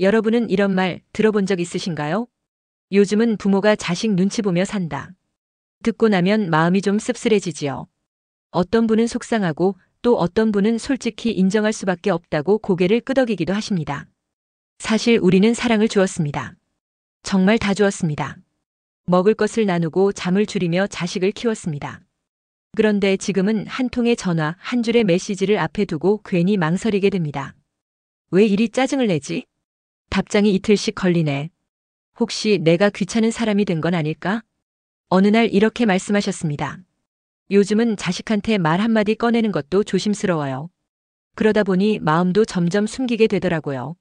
여러분은 이런 말 들어본 적 있으신가요? 요즘은 부모가 자식 눈치 보며 산다. 듣고 나면 마음이 좀 씁쓸해지지요. 어떤 분은 속상하고 또 어떤 분은 솔직히 인정할 수밖에 없다고 고개를 끄덕이기도 하십니다. 사실 우리는 사랑을 주었습니다. 정말 다 주었습니다. 먹을 것을 나누고 잠을 줄이며 자식을 키웠습니다. 그런데 지금은 한 통의 전화, 한 줄의 메시지를 앞에 두고 괜히 망설이게 됩니다. 왜 이리 짜증을 내지? 답장이 이틀씩 걸리네. 혹시 내가 귀찮은 사람이 된 건 아닐까? 어느 날 이렇게 말씀하셨습니다. 요즘은 자식한테 말 한마디 꺼내는 것도 조심스러워요. 그러다 보니 마음도 점점 숨기게 되더라고요.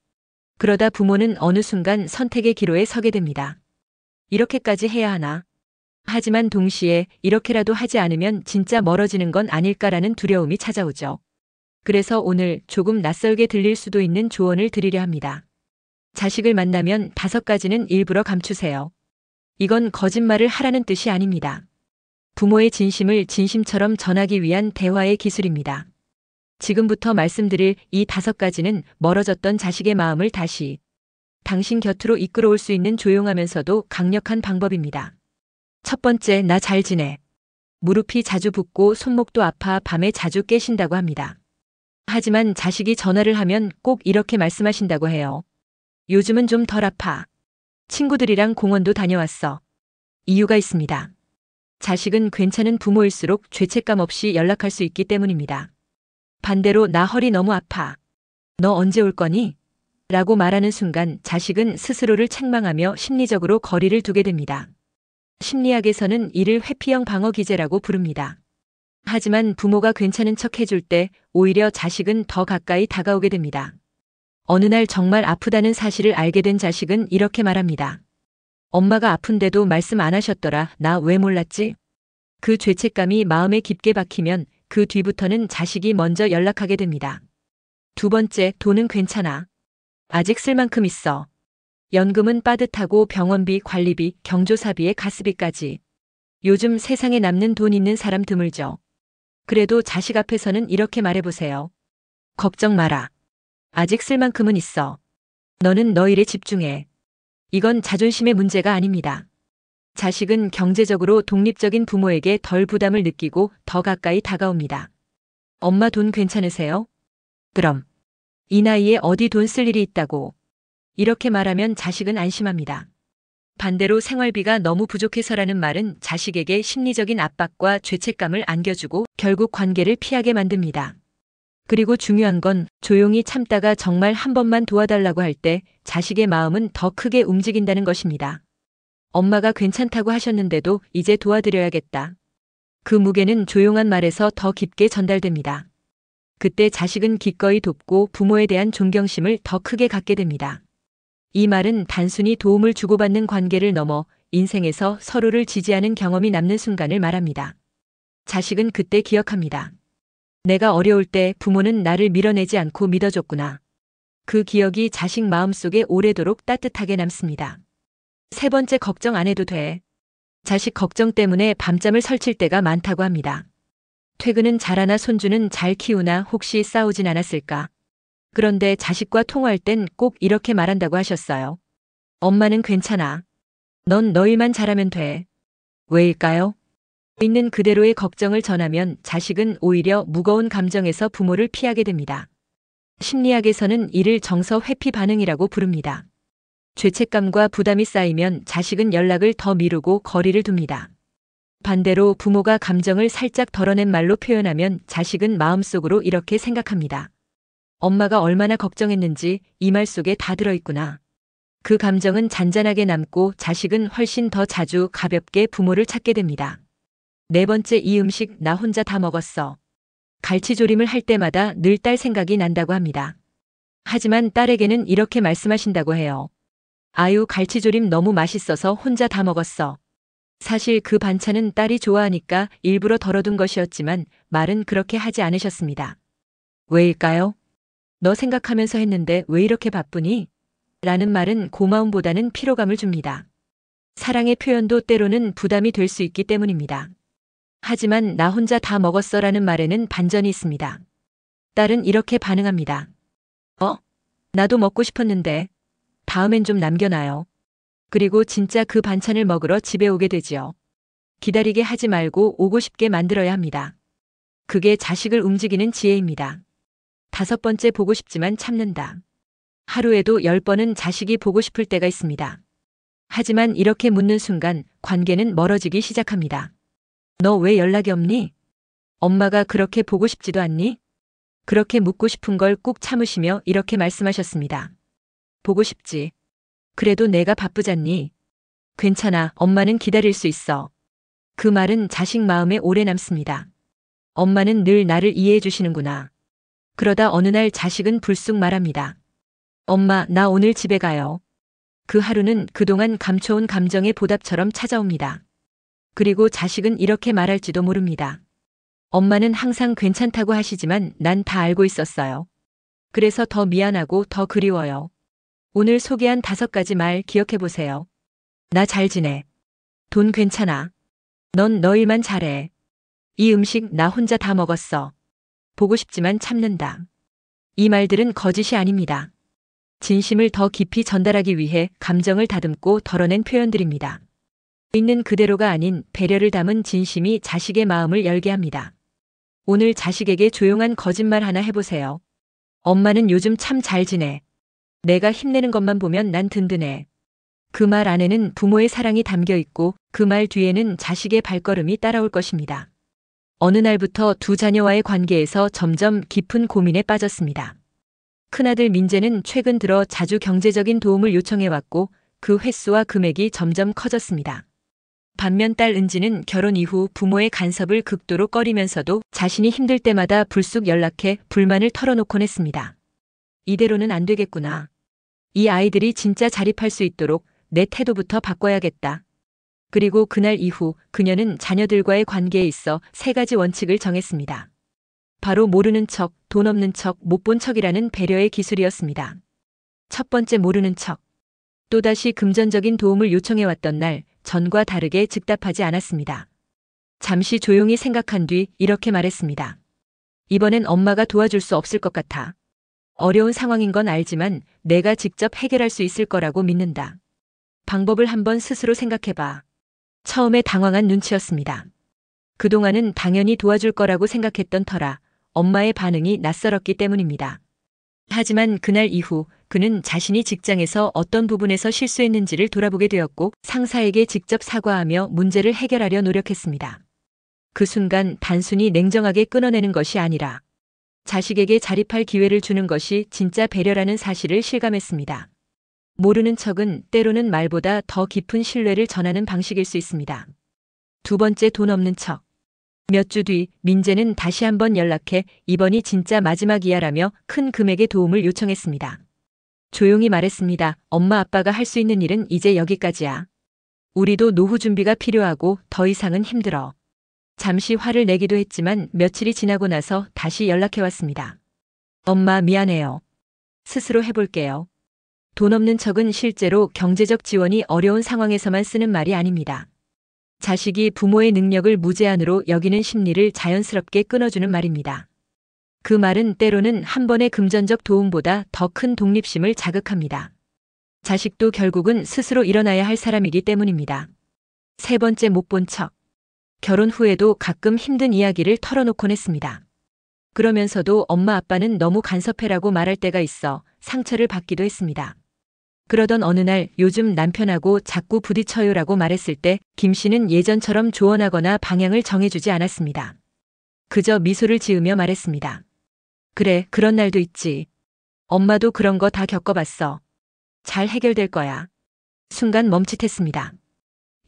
그러다 부모는 어느 순간 선택의 기로에 서게 됩니다. 이렇게까지 해야 하나? 하지만 동시에 이렇게라도 하지 않으면 진짜 멀어지는 건 아닐까라는 두려움이 찾아오죠. 그래서 오늘 조금 낯설게 들릴 수도 있는 조언을 드리려 합니다. 자식을 만나면 5가지는 일부러 감추세요. 이건 거짓말을 하라는 뜻이 아닙니다. 부모의 진심을 진심처럼 전하기 위한 대화의 기술입니다. 지금부터 말씀드릴 이 5가지는 멀어졌던 자식의 마음을 다시 당신 곁으로 이끌어올 수 있는 조용하면서도 강력한 방법입니다. 첫 번째, 나 잘 지내. 무릎이 자주 붓고 손목도 아파 밤에 자주 깨신다고 합니다. 하지만 자식이 전화를 하면 꼭 이렇게 말씀하신다고 해요. 요즘은 좀 덜 아파. 친구들이랑 공원도 다녀왔어. 이유가 있습니다. 자식은 괜찮은 부모일수록 죄책감 없이 연락할 수 있기 때문입니다. 반대로 나 허리 너무 아파. 너 언제 올 거니? 라고 말하는 순간 자식은 스스로를 책망하며 심리적으로 거리를 두게 됩니다. 심리학에서는 이를 회피형 방어 기제라고 부릅니다. 하지만 부모가 괜찮은 척 해줄 때 오히려 자식은 더 가까이 다가오게 됩니다. 어느 날 정말 아프다는 사실을 알게 된 자식은 이렇게 말합니다. 엄마가 아픈데도 말씀 안 하셨더라. 나 왜 몰랐지? 그 죄책감이 마음에 깊게 박히면 그 뒤부터는 자식이 먼저 연락하게 됩니다. 두 번째, 돈은 괜찮아. 아직 쓸 만큼 있어. 연금은 빠듯하고 병원비, 관리비, 경조사비에 가스비까지. 요즘 세상에 남는 돈 있는 사람 드물죠. 그래도 자식 앞에서는 이렇게 말해보세요. 걱정 마라. 아직 쓸 만큼은 있어. 너는 너 일에 집중해. 이건 자존심의 문제가 아닙니다. 자식은 경제적으로 독립적인 부모에게 덜 부담을 느끼고 더 가까이 다가옵니다. 엄마 돈 괜찮으세요? 그럼. 이 나이에 어디 돈 쓸 일이 있다고. 이렇게 말하면 자식은 안심합니다. 반대로 생활비가 너무 부족해서라는 말은 자식에게 심리적인 압박과 죄책감을 안겨주고 결국 관계를 피하게 만듭니다. 그리고 중요한 건 조용히 참다가 정말 한 번만 도와달라고 할 때 자식의 마음은 더 크게 움직인다는 것입니다. 엄마가 괜찮다고 하셨는데도 이제 도와드려야겠다. 그 무게는 조용한 말에서 더 깊게 전달됩니다. 그때 자식은 기꺼이 돕고 부모에 대한 존경심을 더 크게 갖게 됩니다. 이 말은 단순히 도움을 주고받는 관계를 넘어 인생에서 서로를 지지하는 경험이 남는 순간을 말합니다. 자식은 그때 기억합니다. 내가 어려울 때 부모는 나를 밀어내지 않고 믿어줬구나. 그 기억이 자식 마음속에 오래도록 따뜻하게 남습니다. 세 번째, 걱정 안 해도 돼. 자식 걱정 때문에 밤잠을 설칠 때가 많다고 합니다. 퇴근은 잘하나 손주는 잘 키우나 혹시 싸우진 않았을까? 그런데 자식과 통화할 땐 꼭 이렇게 말한다고 하셨어요. 엄마는 괜찮아. 넌 너 일만 잘하면 돼. 왜일까요? 있는 그대로의 걱정을 전하면 자식은 오히려 무거운 감정에서 부모를 피하게 됩니다. 심리학에서는 이를 정서 회피 반응이라고 부릅니다. 죄책감과 부담이 쌓이면 자식은 연락을 더 미루고 거리를 둡니다. 반대로 부모가 감정을 살짝 덜어낸 말로 표현하면 자식은 마음속으로 이렇게 생각합니다. 엄마가 얼마나 걱정했는지 이 말 속에 다 들어있구나. 그 감정은 잔잔하게 남고 자식은 훨씬 더 자주 가볍게 부모를 찾게 됩니다. 네 번째, 이 음식 나 혼자 다 먹었어. 갈치조림을 할 때마다 늘 딸 생각이 난다고 합니다. 하지만 딸에게는 이렇게 말씀하신다고 해요. 아유, 갈치조림 너무 맛있어서 혼자 다 먹었어. 사실 그 반찬은 딸이 좋아하니까 일부러 덜어둔 것이었지만 말은 그렇게 하지 않으셨습니다. 왜일까요? 너 생각하면서 했는데 왜 이렇게 바쁘니? 라는 말은 고마움보다는 피로감을 줍니다. 사랑의 표현도 때로는 부담이 될 수 있기 때문입니다. 하지만 나 혼자 다 먹었어라는 말에는 반전이 있습니다. 딸은 이렇게 반응합니다. 나도 먹고 싶었는데. 다음엔 좀 남겨놔요. 그리고 진짜 그 반찬을 먹으러 집에 오게 되지요. 기다리게 하지 말고 오고 싶게 만들어야 합니다. 그게 자식을 움직이는 지혜입니다. 5번째 보고 싶지만 참는다. 하루에도 10번은 자식이 보고 싶을 때가 있습니다. 하지만 이렇게 묻는 순간 관계는 멀어지기 시작합니다. 너 왜 연락이 없니? 엄마가 그렇게 보고 싶지도 않니? 그렇게 묻고 싶은 걸 꾹 참으시며 이렇게 말씀하셨습니다. 보고 싶지. 그래도 내가 바쁘잖니. 괜찮아, 엄마는 기다릴 수 있어. 그 말은 자식 마음에 오래 남습니다. 엄마는 늘 나를 이해해 주시는구나. 그러다 어느 날 자식은 불쑥 말합니다. 엄마, 나 오늘 집에 가요. 그 하루는 그동안 감춰온 감정의 보답처럼 찾아옵니다. 그리고 자식은 이렇게 말할지도 모릅니다. 엄마는 항상 괜찮다고 하시지만 난 다 알고 있었어요. 그래서 더 미안하고 더 그리워요. 오늘 소개한 5가지 말 기억해 보세요. 나 잘 지내. 돈 괜찮아. 넌 너 일만 잘해. 이 음식 나 혼자 다 먹었어. 보고 싶지만 참는다. 이 말들은 거짓이 아닙니다. 진심을 더 깊이 전달하기 위해 감정을 다듬고 덜어낸 표현들입니다. 있는 그대로가 아닌 배려를 담은 진심이 자식의 마음을 열게 합니다. 오늘 자식에게 조용한 거짓말 하나 해보세요. 엄마는 요즘 참 잘 지내. 내가 힘내는 것만 보면 난 든든해. 그 말 안에는 부모의 사랑이 담겨 있고 그 말 뒤에는 자식의 발걸음이 따라올 것입니다. 어느 날부터 두 자녀와의 관계에서 점점 깊은 고민에 빠졌습니다. 큰아들 민재는 최근 들어 자주 경제적인 도움을 요청해왔고 그 횟수와 금액이 점점 커졌습니다. 반면 딸 은지는 결혼 이후 부모의 간섭을 극도로 꺼리면서도 자신이 힘들 때마다 불쑥 연락해 불만을 털어놓곤 했습니다. 이대로는 안 되겠구나. 이 아이들이 진짜 자립할 수 있도록 내 태도부터 바꿔야겠다. 그리고 그날 이후 그녀는 자녀들과의 관계에 있어 3가지 원칙을 정했습니다. 바로 모르는 척, 돈 없는 척, 못 본 척이라는 배려의 기술이었습니다. 첫 번째, 모르는 척. 또다시 금전적인 도움을 요청해왔던 날 전과 다르게 즉답하지 않았습니다. 잠시 조용히 생각한 뒤 이렇게 말했습니다. 이번엔 엄마가 도와줄 수 없을 것 같아. 어려운 상황인 건 알지만 내가 직접 해결할 수 있을 거라고 믿는다. 방법을 한번 스스로 생각해봐. 처음에 당황한 눈치였습니다. 그동안은 당연히 도와줄 거라고 생각했던 터라 엄마의 반응이 낯설었기 때문입니다. 하지만 그날 이후 그는 자신이 직장에서 어떤 부분에서 실수했는지를 돌아보게 되었고 상사에게 직접 사과하며 문제를 해결하려 노력했습니다. 그 순간 단순히 냉정하게 끊어내는 것이 아니라 자식에게 자립할 기회를 주는 것이 진짜 배려라는 사실을 실감했습니다. 모르는 척은 때로는 말보다 더 깊은 신뢰를 전하는 방식일 수 있습니다. 2번째, 돈 없는 척. 몇 주 뒤 민재는 다시 한번 연락해 이번이 진짜 마지막이야라며 큰 금액의 도움을 요청했습니다. 조용히 말했습니다. 엄마 아빠가 할 수 있는 일은 이제 여기까지야. 우리도 노후 준비가 필요하고 더 이상은 힘들어. 잠시 화를 내기도 했지만 며칠이 지나고 나서 다시 연락해왔습니다. 엄마 미안해요. 스스로 해볼게요. 돈 없는 척은 실제로 경제적 지원이 어려운 상황에서만 쓰는 말이 아닙니다. 자식이 부모의 능력을 무제한으로 여기는 심리를 자연스럽게 끊어주는 말입니다. 그 말은 때로는 한 번의 금전적 도움보다 더 큰 독립심을 자극합니다. 자식도 결국은 스스로 일어나야 할 사람이기 때문입니다. 3번째, 못 본 척. 결혼 후에도 가끔 힘든 이야기를 털어놓곤 했습니다. 그러면서도 엄마 아빠는 너무 간섭해라고 말할 때가 있어 상처를 받기도 했습니다. 그러던 어느 날 요즘 남편하고 자꾸 부딪혀요라고 말했을 때 김 씨는 예전처럼 조언하거나 방향을 정해주지 않았습니다. 그저 미소를 지으며 말했습니다. 그래, 그런 날도 있지. 엄마도 그런 거 다 겪어봤어. 잘 해결될 거야. 순간 멈칫했습니다.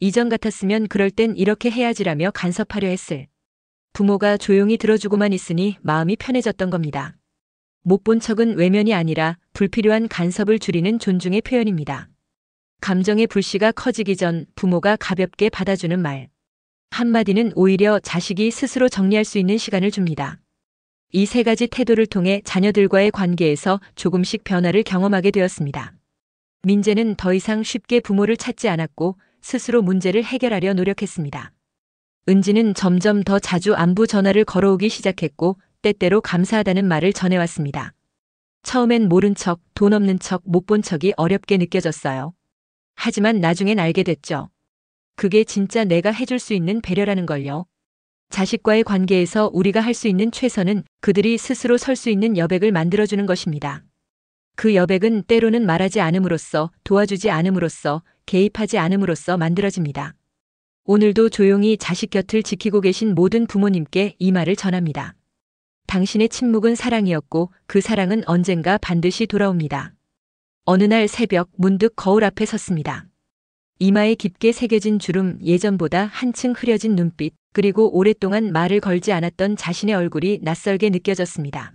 이전 같았으면 그럴 땐 이렇게 해야지라며 간섭하려 했을. 부모가 조용히 들어주고만 있으니 마음이 편해졌던 겁니다. 못 본 척은 외면이 아니라 불필요한 간섭을 줄이는 존중의 표현입니다. 감정의 불씨가 커지기 전 부모가 가볍게 받아주는 말. 한마디는 오히려 자식이 스스로 정리할 수 있는 시간을 줍니다. 이 3가지 태도를 통해 자녀들과의 관계에서 조금씩 변화를 경험하게 되었습니다. 민재는 더 이상 쉽게 부모를 찾지 않았고 스스로 문제를 해결하려 노력했습니다. 은지는 점점 더 자주 안부 전화를 걸어오기 시작했고 때때로 감사하다는 말을 전해왔습니다. 처음엔 모른 척, 돈 없는 척, 못 본 척이 어렵게 느껴졌어요. 하지만 나중엔 알게 됐죠. 그게 진짜 내가 해줄 수 있는 배려라는 걸요. 자식과의 관계에서 우리가 할 수 있는 최선은 그들이 스스로 설 수 있는 여백을 만들어주는 것입니다. 그 여백은 때로는 말하지 않음으로써, 도와주지 않음으로써, 개입하지 않음으로써 만들어집니다. 오늘도 조용히 자식 곁을 지키고 계신 모든 부모님께 이 말을 전합니다. 당신의 침묵은 사랑이었고 그 사랑은 언젠가 반드시 돌아옵니다. 어느 날 새벽 문득 거울 앞에 섰습니다. 이마에 깊게 새겨진 주름, 예전보다 한층 흐려진 눈빛, 그리고 오랫동안 말을 걸지 않았던 자신의 얼굴이 낯설게 느껴졌습니다.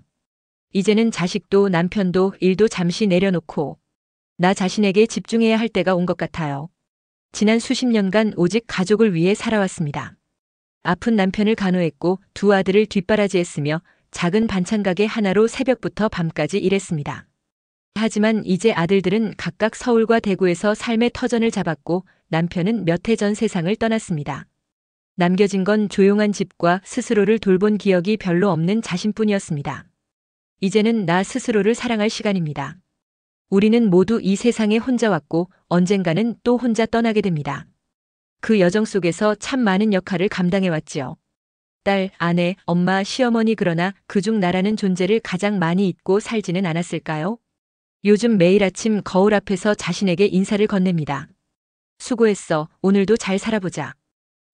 이제는 자식도 남편도 일도 잠시 내려놓고 나 자신에게 집중해야 할 때가 온 것 같아요. 지난 수십 년간 오직 가족을 위해 살아왔습니다. 아픈 남편을 간호했고 두 아들을 뒷바라지했으며 작은 반찬 가게 하나로 새벽부터 밤까지 일했습니다. 하지만 이제 아들들은 각각 서울과 대구에서 삶의 터전을 잡았고 남편은 몇 해 전 세상을 떠났습니다. 남겨진 건 조용한 집과 스스로를 돌본 기억이 별로 없는 자신뿐이었습니다. 이제는 나 스스로를 사랑할 시간입니다. 우리는 모두 이 세상에 혼자 왔고 언젠가는 또 혼자 떠나게 됩니다. 그 여정 속에서 참 많은 역할을 감당해왔지요. 딸, 아내, 엄마, 시어머니 그러나 그중 나라는 존재를 가장 많이 잊고 살지는 않았을까요? 요즘 매일 아침 거울 앞에서 자신에게 인사를 건넵니다. 수고했어. 오늘도 잘 살아보자.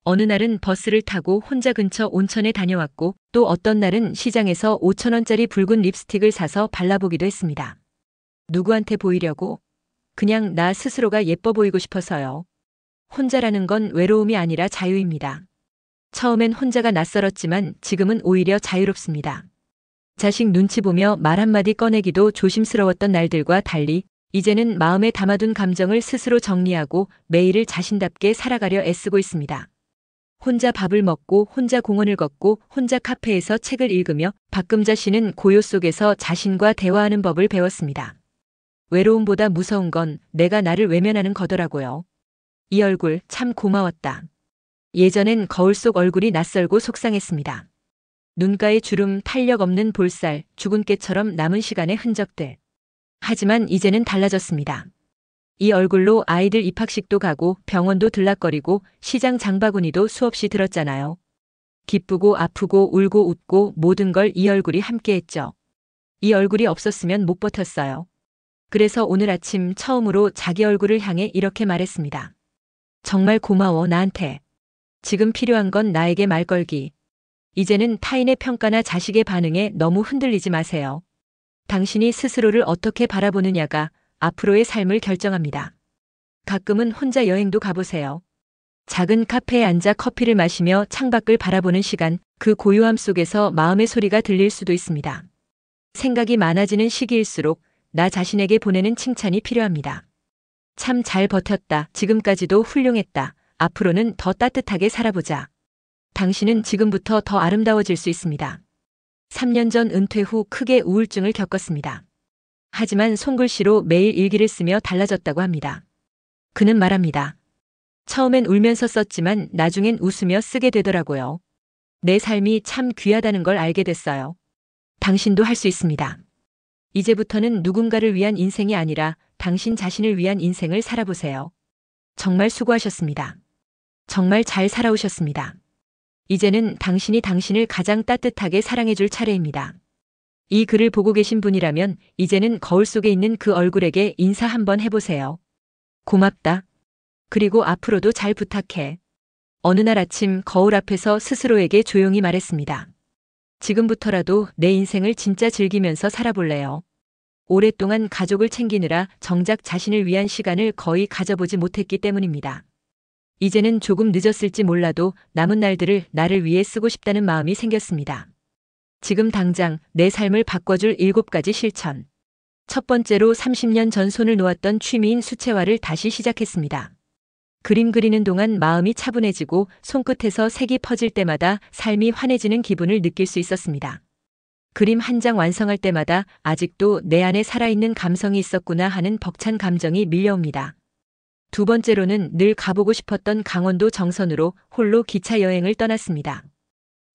어느 날은 버스를 타고 혼자 근처 온천에 다녀왔고 또 어떤 날은 시장에서 5,000원짜리 붉은 립스틱을 사서 발라보기도 했습니다. 누구한테 보이려고? 그냥 나 스스로가 예뻐 보이고 싶어서요. 혼자라는 건 외로움이 아니라 자유입니다. 처음엔 혼자가 낯설었지만 지금은 오히려 자유롭습니다. 자식 눈치 보며 말 한마디 꺼내기도 조심스러웠던 날들과 달리 이제는 마음에 담아둔 감정을 스스로 정리하고 매일을 자신답게 살아가려 애쓰고 있습니다. 혼자 밥을 먹고 혼자 공원을 걷고 혼자 카페에서 책을 읽으며 박금자 씨는 고요 속에서 자신과 대화하는 법을 배웠습니다. 외로움보다 무서운 건 내가 나를 외면하는 거더라고요. 이 얼굴 참 고마웠다. 예전엔 거울 속 얼굴이 낯설고 속상했습니다. 눈가에 주름, 탄력 없는 볼살, 죽은 깨처럼 남은 시간의 흔적들. 하지만 이제는 달라졌습니다. 이 얼굴로 아이들 입학식도 가고 병원도 들락거리고 시장 장바구니도 수없이 들었잖아요. 기쁘고 아프고 울고 웃고 모든 걸 이 얼굴이 함께했죠. 이 얼굴이 없었으면 못 버텼어요. 그래서 오늘 아침 처음으로 자기 얼굴을 향해 이렇게 말했습니다. 정말 고마워 나한테. 지금 필요한 건 나에게 말 걸기. 이제는 타인의 평가나 자식의 반응에 너무 흔들리지 마세요. 당신이 스스로를 어떻게 바라보느냐가 앞으로의 삶을 결정합니다. 가끔은 혼자 여행도 가보세요. 작은 카페에 앉아 커피를 마시며 창밖을 바라보는 시간, 그 고요함 속에서 마음의 소리가 들릴 수도 있습니다. 생각이 많아지는 시기일수록 나 자신에게 보내는 칭찬이 필요합니다. 참 잘 버텼다. 지금까지도 훌륭했다. 앞으로는 더 따뜻하게 살아보자. 당신은 지금부터 더 아름다워질 수 있습니다. 3년 전 은퇴 후 크게 우울증을 겪었습니다. 하지만 손글씨로 매일 일기를 쓰며 달라졌다고 합니다. 그는 말합니다. 처음엔 울면서 썼지만 나중엔 웃으며 쓰게 되더라고요. 내 삶이 참 귀하다는 걸 알게 됐어요. 당신도 할 수 있습니다. 이제부터는 누군가를 위한 인생이 아니라 당신 자신을 위한 인생을 살아보세요. 정말 수고하셨습니다. 정말 잘 살아오셨습니다. 이제는 당신이 당신을 가장 따뜻하게 사랑해줄 차례입니다. 이 글을 보고 계신 분이라면 이제는 거울 속에 있는 그 얼굴에게 인사 한번 해보세요. 고맙다. 그리고 앞으로도 잘 부탁해. 어느 날 아침 거울 앞에서 스스로에게 조용히 말했습니다. 지금부터라도 내 인생을 진짜 즐기면서 살아볼래요. 오랫동안 가족을 챙기느라 정작 자신을 위한 시간을 거의 가져보지 못했기 때문입니다. 이제는 조금 늦었을지 몰라도 남은 날들을 나를 위해 쓰고 싶다는 마음이 생겼습니다. 지금 당장 내 삶을 바꿔줄 7가지 실천. 첫 번째로 30년 전 손을 놓았던 취미인 수채화를 다시 시작했습니다. 그림 그리는 동안 마음이 차분해지고 손끝에서 색이 퍼질 때마다 삶이 환해지는 기분을 느낄 수 있었습니다. 그림 한 장 완성할 때마다 아직도 내 안에 살아있는 감성이 있었구나 하는 벅찬 감정이 밀려옵니다. 두 번째로는 늘 가보고 싶었던 강원도 정선으로 홀로 기차 여행을 떠났습니다.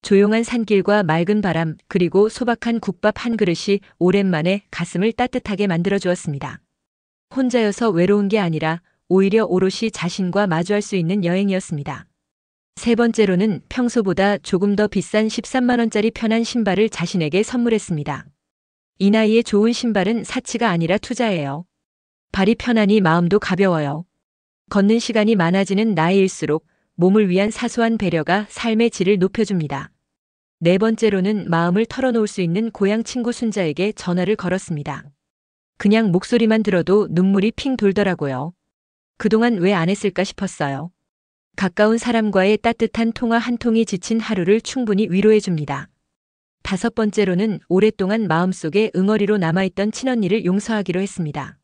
조용한 산길과 맑은 바람, 그리고 소박한 국밥 한 그릇이 오랜만에 가슴을 따뜻하게 만들어 주었습니다. 혼자여서 외로운 게 아니라 오히려 오롯이 자신과 마주할 수 있는 여행이었습니다. 세 번째로는 평소보다 조금 더 비싼 13만 원짜리 편한 신발을 자신에게 선물했습니다. 이 나이에 좋은 신발은 사치가 아니라 투자예요. 발이 편하니 마음도 가벼워요. 걷는 시간이 많아지는 나이일수록 몸을 위한 사소한 배려가 삶의 질을 높여줍니다. 네 번째로는 마음을 털어놓을 수 있는 고향 친구 순자에게 전화를 걸었습니다. 그냥 목소리만 들어도 눈물이 핑 돌더라고요. 그동안 왜 안 했을까 싶었어요. 가까운 사람과의 따뜻한 통화 한 통이 지친 하루를 충분히 위로해줍니다. 다섯 번째로는 오랫동안 마음속에 응어리로 남아있던 친언니를 용서하기로 했습니다.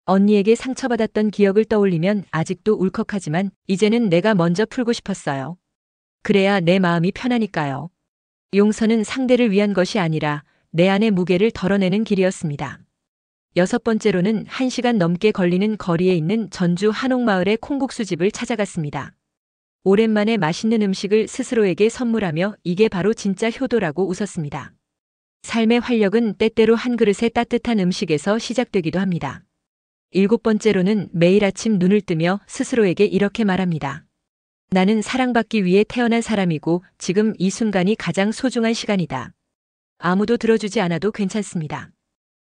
언니에게 상처받았던 기억을 떠올리면 아직도 울컥하지만 이제는 내가 먼저 풀고 싶었어요. 그래야 내 마음이 편하니까요. 용서는 상대를 위한 것이 아니라 내 안의 무게를 덜어내는 길이었습니다. 여섯 번째로는 1시간 넘게 걸리는 거리에 있는 전주 한옥마을의 콩국수집을 찾아갔습니다. 오랜만에 맛있는 음식을 스스로에게 선물하며 이게 바로 진짜 효도라고 웃었습니다. 삶의 활력은 때때로 한 그릇의 따뜻한 음식에서 시작되기도 합니다. 일곱 번째로는 매일 아침 눈을 뜨며 스스로에게 이렇게 말합니다. 나는 사랑받기 위해 태어난 사람이고 지금 이 순간이 가장 소중한 시간이다. 아무도 들어주지 않아도 괜찮습니다.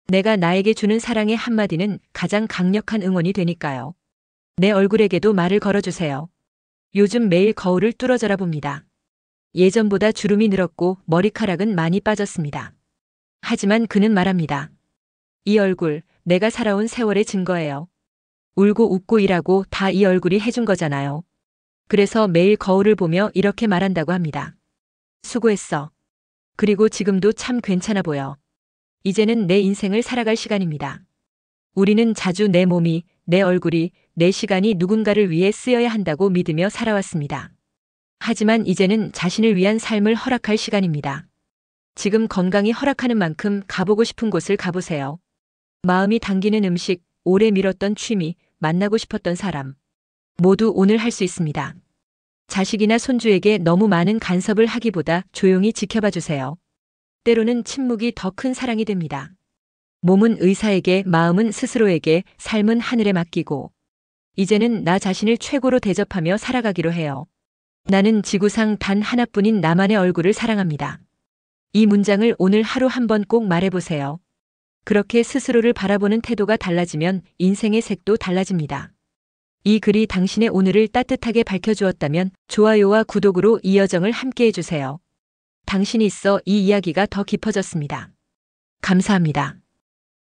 내가 나에게 주는 사랑의 한마디는 가장 강력한 응원이 되니까요. 내 얼굴에게도 말을 걸어주세요. 요즘 매일 거울을 뚫어져라 봅니다. 예전보다 주름이 늘었고 머리카락은 많이 빠졌습니다. 하지만 그는 말합니다. 이 얼굴, 내가 살아온 세월의 증거예요. 울고 웃고 일하고 다 이 얼굴이 해준 거잖아요. 그래서 매일 거울을 보며 이렇게 말한다고 합니다. 수고했어. 그리고 지금도 참 괜찮아 보여. 이제는 내 인생을 살아갈 시간입니다. 우리는 자주 내 몸이, 내 얼굴이, 내 시간이 누군가를 위해 쓰여야 한다고 믿으며 살아왔습니다. 하지만 이제는 자신을 위한 삶을 허락할 시간입니다. 지금 건강이 허락하는 만큼 가보고 싶은 곳을 가보세요. 마음이 당기는 음식, 오래 미뤘던 취미, 만나고 싶었던 사람. 모두 오늘 할 수 있습니다. 자식이나 손주에게 너무 많은 간섭을 하기보다 조용히 지켜봐 주세요. 때로는 침묵이 더 큰 사랑이 됩니다. 몸은 의사에게, 마음은 스스로에게, 삶은 하늘에 맡기고. 이제는 나 자신을 최고로 대접하며 살아가기로 해요. 나는 지구상 단 하나뿐인 나만의 얼굴을 사랑합니다. 이 문장을 오늘 하루 한번 꼭 말해보세요. 그렇게 스스로를 바라보는 태도가 달라지면 인생의 색도 달라집니다. 이 글이 당신의 오늘을 따뜻하게 밝혀주었다면 좋아요와 구독으로 이 여정을 함께 해주세요. 당신이 있어 이 이야기가 더 깊어졌습니다. 감사합니다.